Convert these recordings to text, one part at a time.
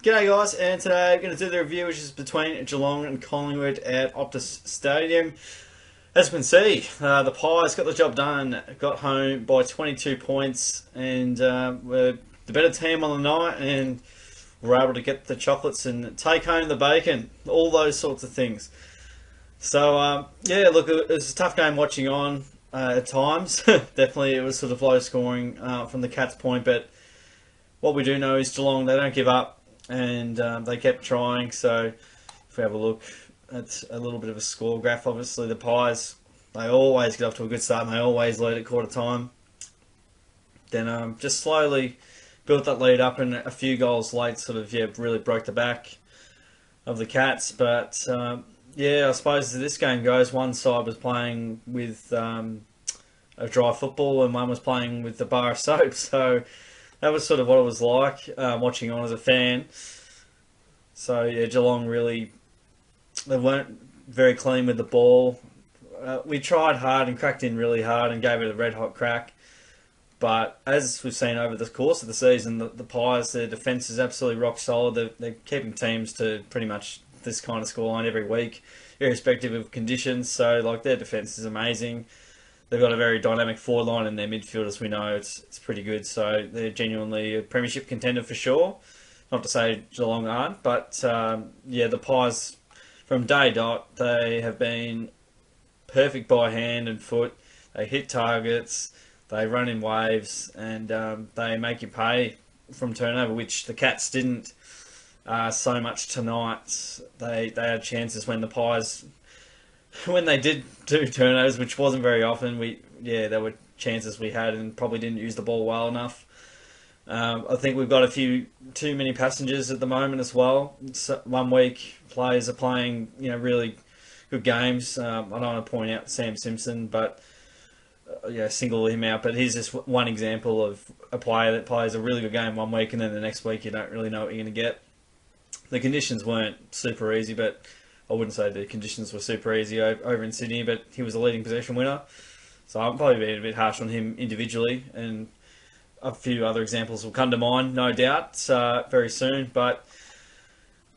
G'day guys, and today I'm going to do the review which is between Geelong and Collingwood at Optus Stadium. As you can see, the Pies got the job done, got home by 22 points, and were the better team on the night, and were able to get the chocolates and take home the bacon, all those sorts of things. So yeah, look, it was a tough game watching on at times. Definitely it was sort of low scoring from the Cats' point, but what we do know is Geelong, they don't give up, and they kept trying. So if we have a look at a little bit of a score graph, obviously the Pies, they always get off to a good start and they always lead at quarter time. Then just slowly built that lead up, and a few goals late sort of, yeah, really broke the back of the Cats. But yeah, I suppose as this game goes, one side was playing with a dry football and one was playing with the bar of soap. So that was sort of what it was like watching on as a fan. So yeah, Geelong really, they weren't very clean with the ball. We tried hard and cracked in really hard and gave it a red hot crack. But as we've seen over the course of the season, the Pies, their defence is absolutely rock solid. They're keeping teams to pretty much this kind of scoreline every week, irrespective of conditions. So like, their defence is amazing. They've got a very dynamic forward line, and their midfield, as we know, it's pretty good. So they're genuinely a premiership contender for sure. Not to say Geelong aren't, but yeah, the Pies from day dot, they have been perfect by hand and foot. They hit targets, they run in waves, and they make you pay from turnover, which the Cats didn't so much tonight. They had chances when the Pies, when they did do turnovers, which wasn't very often. There were chances we had and probably didn't use the ball well enough. I think we've got a few too many passengers at the moment as well. So 1 week players are playing, really good games. I don't want to point out Sam Simpson, but single him out. But he's just one example of a player that plays a really good game 1 week, and then the next week you don't really know what you're going to get. The conditions weren't super easy, but I wouldn't say the conditions were super easy over in Sydney, but he was a leading possession winner. So I'm probably being a bit harsh on him individually, and a few other examples will come to mind, no doubt, very soon. But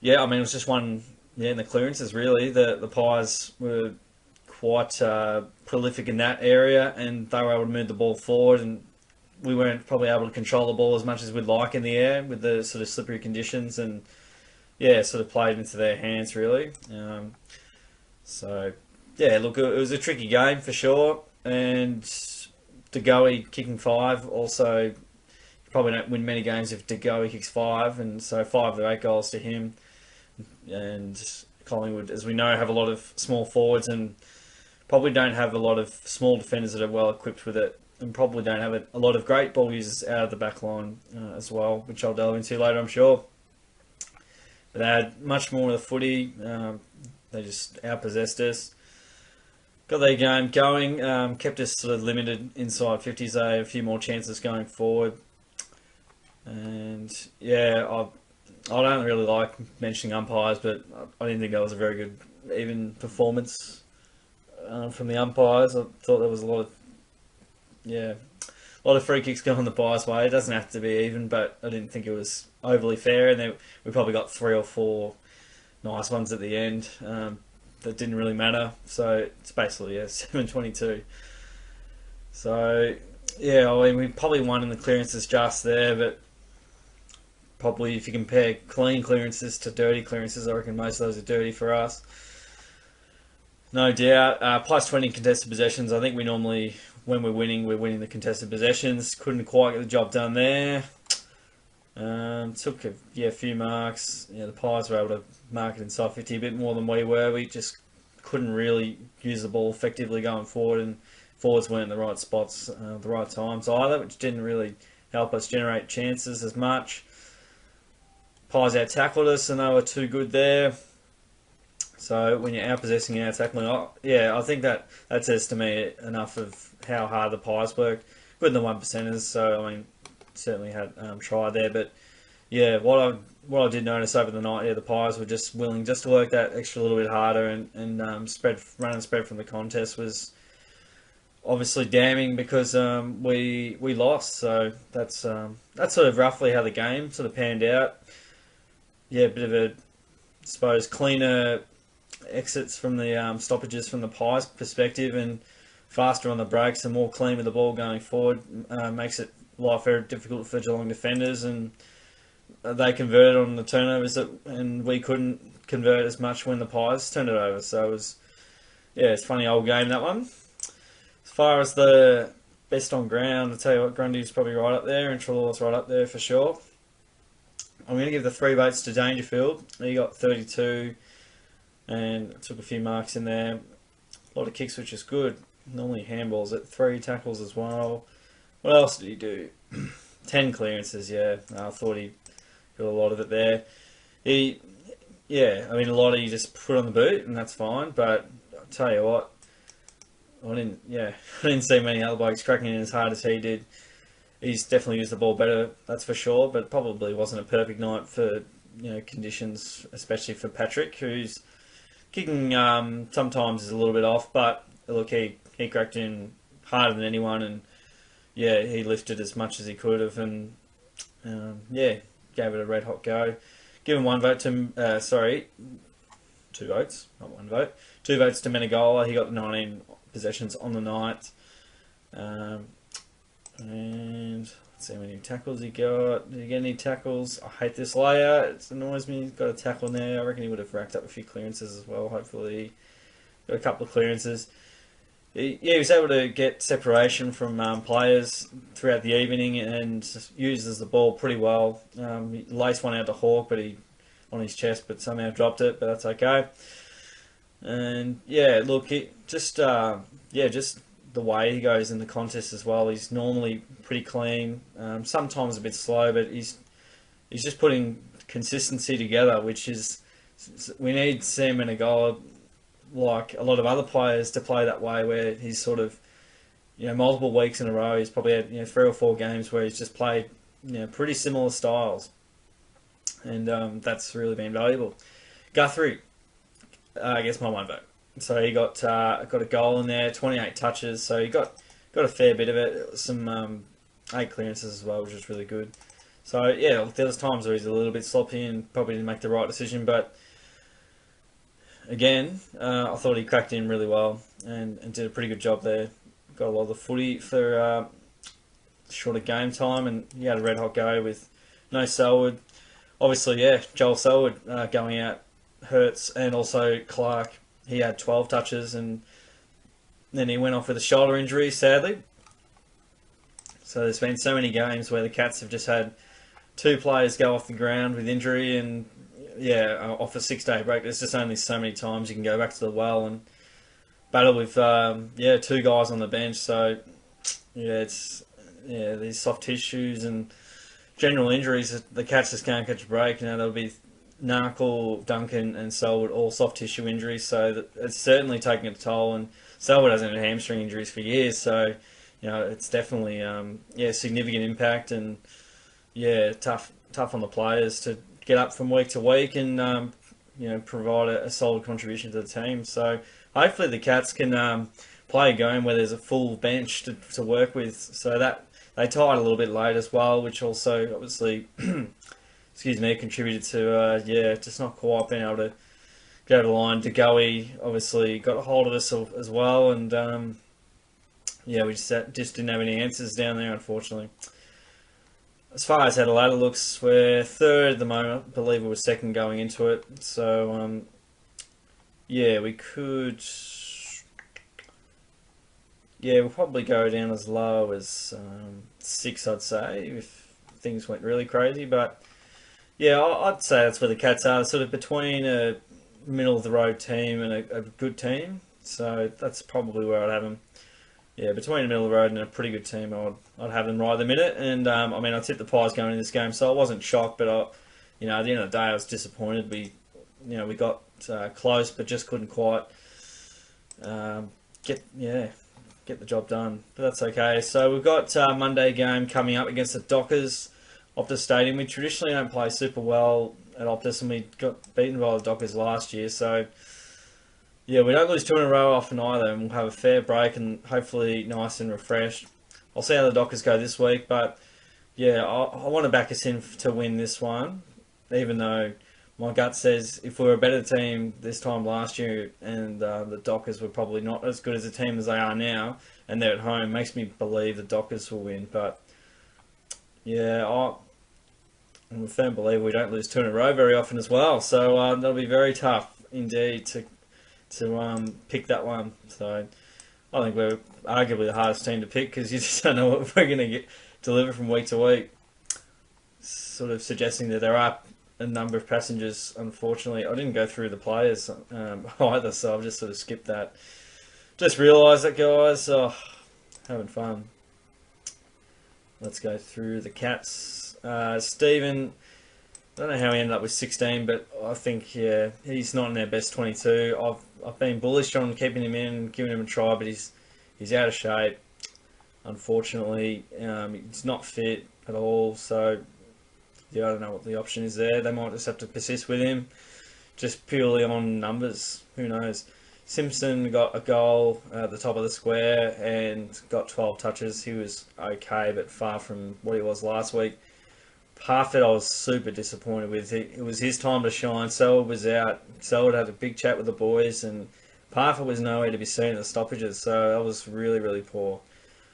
yeah, I mean, it was just one, in the clearances really. The Pies were quite prolific in that area, and they were able to move the ball forward, and we weren't probably able to control the ball as much as we'd like in the air with the sort of slippery conditions, and yeah, sort of played into their hands really. So yeah, look, it was a tricky game for sure, and DeGoey kicking 5 also. You probably don't win many games if DeGoey kicks 5, and so 5 of the 8 goals to him. And Collingwood, as we know, have a lot of small forwards and probably don't have a lot of small defenders that are well equipped with it, and probably don't have a lot of great ball users out of the back line as well, which I'll delve into later, I'm sure. But they had much more of the footy. They just outpossessed us. Got their game going. Kept us sort of limited inside 50s. They had a few more chances going forward. And yeah, I don't really like mentioning umpires, but I didn't think that was a very good even performance from the umpires. I thought there was a lot of free kicks going the Pies' way. It doesn't have to be even, but I didn't think it was overly fair. And then we probably got 3 or 4 nice ones at the end that didn't really matter. So it's basically 7-22. So yeah, I mean, we probably won in the clearances just there, but probably if you compare clean clearances to dirty clearances, I reckon most of those are dirty for us. No doubt. Plus 20 contested possessions. I think we normally, when we're winning the contested possessions. Couldn't quite get the job done there. Took a few marks. The Pies were able to mark it inside 50 a bit more than we were. We just couldn't really use the ball effectively going forward, and forwards weren't in the right spots at the right times either, which didn't really help us generate chances as much. Pies out-tackled us, and they were too good there. So when you're out-possessing and out-tackling, I think that says to me enough of how hard the Pies worked. Good in the 1%ers, so I mean, certainly had tried there. But yeah, what I did notice over the night, the Pies were just willing just to work that extra little bit harder, and run and spread from the contest was obviously damning because we lost. So that's sort of roughly how the game sort of panned out. yeah, a bit of a, I suppose, cleaner exits from the stoppages from the PIES perspective, and faster on the brakes and more clean with the ball going forward. Makes it life very difficult for Geelong defenders, and they converted on the turnovers and we couldn't convert as much when the PIES turned it over. So it was, yeah, it's a funny old game, that one. As far as the best on ground, I'll tell you what, Grundy's probably right up there, and Trelaw's right up there for sure. I'm going to give the 3 votes to Dangerfield. He got 32 and took a few marks in there. A lot of kicks, which is good. Normally handballs at 3 tackles as well. What else did he do? 10 clearances, yeah. I thought he got a lot of it there. Yeah, I mean, a lot of you just put on the boot, and that's fine, but I'll tell you what, I didn't see many other blokes cracking in as hard as he did. He's definitely used the ball better, that's for sure, but probably wasn't a perfect night for conditions, especially for Patrick, who's kicking sometimes is a little bit off, but look, he cracked in harder than anyone, and yeah, he lifted as much as he could have, and yeah, gave it a red hot go. Give him 1 vote to 2 votes, not 1 vote. 2 votes to Menegola. He got 19 possessions on the night. And let's see how many tackles he got. Did he get any tackles? I hate this layer. It annoys me. He's got a tackle in there. I reckon he would have racked up a few clearances as well. Hopefully, got a couple of clearances. He was able to get separation from players throughout the evening and uses the ball pretty well. He laced one out to Hawk, but he on his chest, but somehow dropped it. But that's okay. And yeah, look, just the way he goes in the contest as well. He's normally pretty clean. Sometimes a bit slow, but he's just putting consistency together, which is we need Sam Menegola, like a lot of other players, to play that way, where he's sort of, multiple weeks in a row, he's probably had 3 or 4 games where he's just played pretty similar styles, and that's really been valuable. Guthrie, I guess my 1 vote. So he got a goal in there, 28 touches, so he got a fair bit of it. Some 8 clearances as well, which is really good. So yeah, there was times where he's a little bit sloppy and probably didn't make the right decision, but again, I thought he cracked in really well and did a pretty good job there. Got a lot of the footy for shorter game time, and he had a red hot go with no Selwood. Obviously, yeah, Joel Selwood going out hurts, and also Clark. He had 12 touches, and then he went off with a shoulder injury, sadly. So there's been so many games where the Cats have just had 2 players go off the ground with injury, and off a 6-day break. There's just only so many times you can go back to the well and battle with 2 guys on the bench. So these soft tissues and general injuries, the Cats just can't catch a break. There'll be Narkle, Duncan and Selwood, all soft tissue injuries, so it's certainly taking a toll, and Selwood hasn't had hamstring injuries for years, so it's definitely significant impact, and tough on the players to get up from week to week and provide a solid contribution to the team. So hopefully the Cats can play a game where there's a full bench to work with, so that they tied a little bit late as well, which also obviously contributed to just not quite being able to go to the line. DeGoey obviously got a hold of us as well, and we just didn't have any answers down there, unfortunately. As far as Adelaide looks, we're 3rd at the moment. I believe we were 2nd going into it. So we could we'll probably go down as low as 6, I'd say, if things went really crazy, but I'd say that's where the Cats are, sort of between a middle-of-the-road team and a good team. So that's probably where I'd have them. Between the middle of the road and a pretty good team, I'd have them right at the minute. And I tipped the Pies going in this game, so I wasn't shocked. But at the end of the day, I was disappointed. We got close, but just couldn't quite get the job done. But that's okay. So we've got Monday game coming up against the Dockers. Optus Stadium. We traditionally don't play super well at Optus, and we got beaten by the Dockers last year. So we don't lose 2 in a row often either, and we'll have a fair break and hopefully nice and refreshed. I'll see how the Dockers go this week, but I want to back us in to win this one, even though my gut says if we were a better team this time last year, and the Dockers were probably not as good as a team as they are now, and they're at home, makes me believe the Dockers will win. But yeah, I'm a firm believer we don't lose 2 in a row very often as well. So that'll be very tough indeed to pick that one. So I think we're arguably the hardest team to pick because you just don't know what we're going to deliver from week to week. Sort of suggesting that there are a number of passengers. Unfortunately, I didn't go through the players either, so I've just sort of skipped that. Just realised that, guys. Oh, having fun. Let's go through the Cats. Stephen, I don't know how he ended up with 16, but I think, yeah, he's not in their best 22. I've been bullish on keeping him in, giving him a try, but he's out of shape. Unfortunately, he's not fit at all, so yeah, I don't know what the option is there. They might just have to persist with him, just purely on numbers. Who knows? Simpson got a goal at the top of the square and got 12 touches. He was okay, but far from what he was last week. Parfitt I was super disappointed with. It was his time to shine. Selwood was out. Selwood had a big chat with the boys, and Parfitt was nowhere to be seen at the stoppages, so that was really, really poor.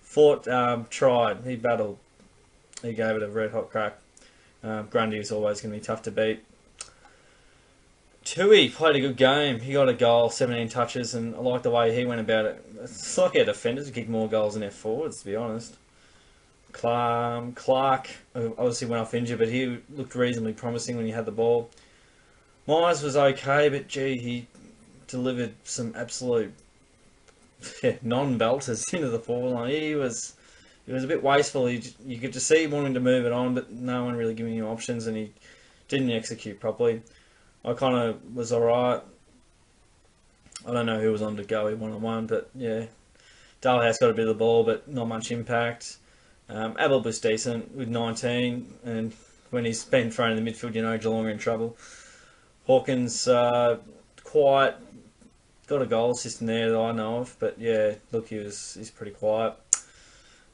Fort tried. He battled. He gave it a red-hot crack. Grundy was always going to be tough to beat. Tui played a good game. He got a goal, 17 touches, and I like the way he went about it. It's like our defenders kick more goals than our forwards, to be honest. Clark obviously went off injured, but he looked reasonably promising when he had the ball. Myers was okay, but gee, he delivered some absolute non-belters into the forward line. He was a bit wasteful. You could just see him wanting to move it on, but no one really giving him options, and he didn't execute properly. I kind of was alright. I don't know who was on to go one-on-one, but yeah. Dalhouse got a bit of the ball, but not much impact. Abel was decent with 19, and when he's been thrown in the midfield, you know Geelong are in trouble. Hawkins, quiet, got a goal assist in there that I know of, but yeah, look, he's pretty quiet.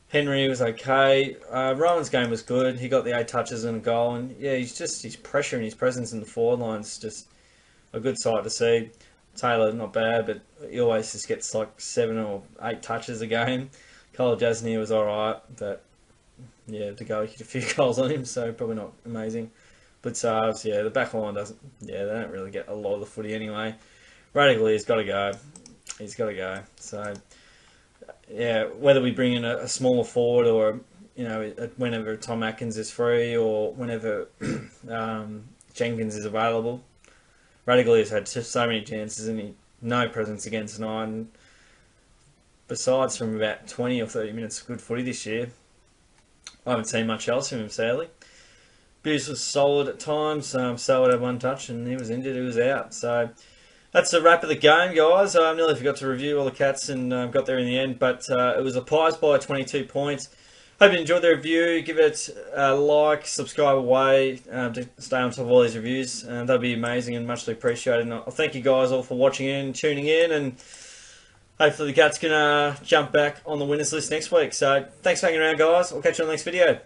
Henry was okay. Rowan's game was good. He got the 8 touches and a goal, and yeah, his pressure and his presence in the forward line's just a good sight to see. Taylor, not bad, but he always just gets like 7 or 8 touches a game. Cole Jasny was alright, but yeah, to go hit a few goals on him, so probably not amazing. But yeah, the back line they don't really get a lot of the footy anyway. Radically, he's got to go. He's got to go. So yeah, whether we bring in a smaller forward or, you know, whenever Tom Atkins is free or whenever Jenkins is available. Radically has had so many chances and no presence against nine. Besides from about 20 or 30 minutes of good footy this year, I haven't seen much else from him, sadly. Buse was solid at times. Selwood had 1 touch and he was injured, he was out. So that's a wrap of the game, guys. I nearly forgot to review all the Cats and got there in the end, but it was a PIES by 22 points. Hope you enjoyed the review. Give it a like, subscribe away to stay on top of all these reviews. That'd be amazing and muchly appreciated. And I'll thank you guys all for watching in, tuning in, and hopefully the Cats can jump back on the winners list next week. So thanks for hanging around, guys. I'll catch you on the next video.